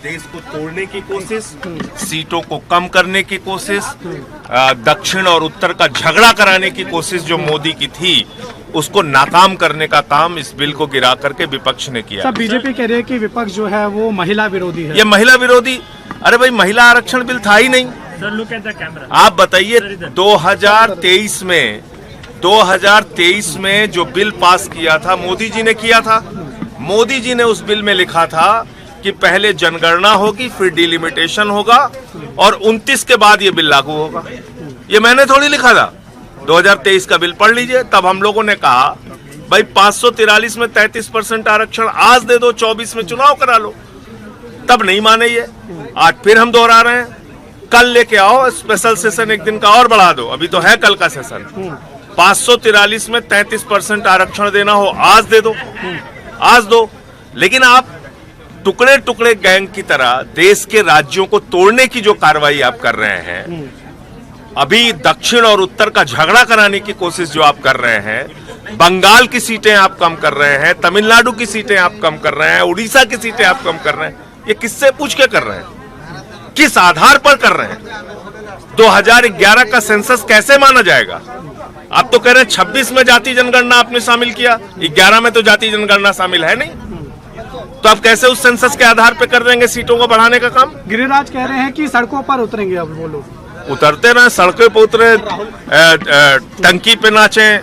देश को तोड़ने की कोशिश, सीटों को कम करने की कोशिश, दक्षिण और उत्तर का झगड़ा कराने की कोशिश जो मोदी की थी, उसको नाकाम करने का काम इस बिल को गिरा करके विपक्ष ने किया। सब बीजेपी कह रही है कि विपक्ष जो है वो महिला विरोधी है। ये महिला विरोधी, अरे भाई महिला आरक्षण बिल था ही नहीं। Sir look at the camera. आप बताइए 2023 में जो बिल पास किया था मोदी जी ने किया था। मोदी जी ने उस बिल में लिखा था कि पहले जनगणना होगी, फिर डिलिमिटेशन होगा और 29 के बाद ये बिल लागू होगा। ये मैंने थोड़ी लिखा था। 2023 का बिल पढ़ लीजिए। तब हम लोगों ने कहा भाई 543 में 33% आरक्षण आज दे दो, 24 में चुनाव करा लो। तब नहीं माने ये। आज फिर हम दोहरा रहे हैं, कल लेके आओ स्पेशल सेशन, एक दिन का और बढ़ा दो। अभी तो है कल का सेशन। 543 में 33% आरक्षण देना हो आज दे दो, आज दो। लेकिन आप टुकड़े टुकड़े गैंग की तरह देश के राज्यों को तोड़ने की जो कार्रवाई आप कर रहे हैं, अभी दक्षिण और उत्तर का झगड़ा कराने की कोशिश जो आप कर रहे हैं, बंगाल की सीटें आप कम कर रहे हैं, तमिलनाडु की सीटें आप कम कर रहे हैं, उड़ीसा की सीटें आप कम कर रहे हैं, ये किससे पूछ के कर रहे हैं? किस आधार पर कर रहे हैं? 2011 का सेंसस कैसे माना जाएगा? आप तो कह रहे हैं 26 में जाति जनगणना आपने शामिल किया, 11 में तो जाति जनगणना शामिल है नहीं, तो आप कैसे उस सेंसस के आधार पर कर देंगे सीटों को बढ़ाने का काम? गिरिराज कह रहे हैं कि सड़कों पर उतरेंगे अब वो लोग। उतरते रहे, सड़कों पर उतरे, टंकी पे नाचे,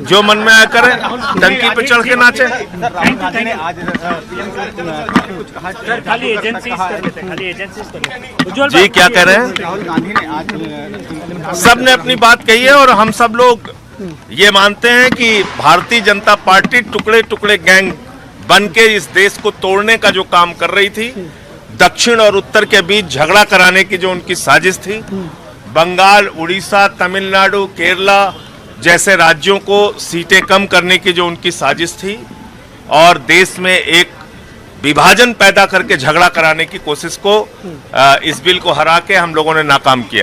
जो मन में आया करे, टंकी पे चढ़ के नाचे। खाली एजेंसीज कर लेते हैं, खाली एजेंसीज कर लेते हैं। उज्ज्वल जी क्या कह रहे हैं? सब ने अपनी बात कही है और हम सब लोग ये मानते हैं कि भारतीय जनता पार्टी टुकड़े टुकड़े गैंग बन के इस देश को तोड़ने का जो काम कर रही थी, दक्षिण और उत्तर के बीच झगड़ा कराने की जो उनकी साजिश थी, बंगाल, उड़ीसा, तमिलनाडु, केरला जैसे राज्यों को सीटें कम करने की जो उनकी साजिश थी और देश में एक विभाजन पैदा करके झगड़ा कराने की कोशिश को इस बिल को हरा के हम लोगों ने नाकाम किया।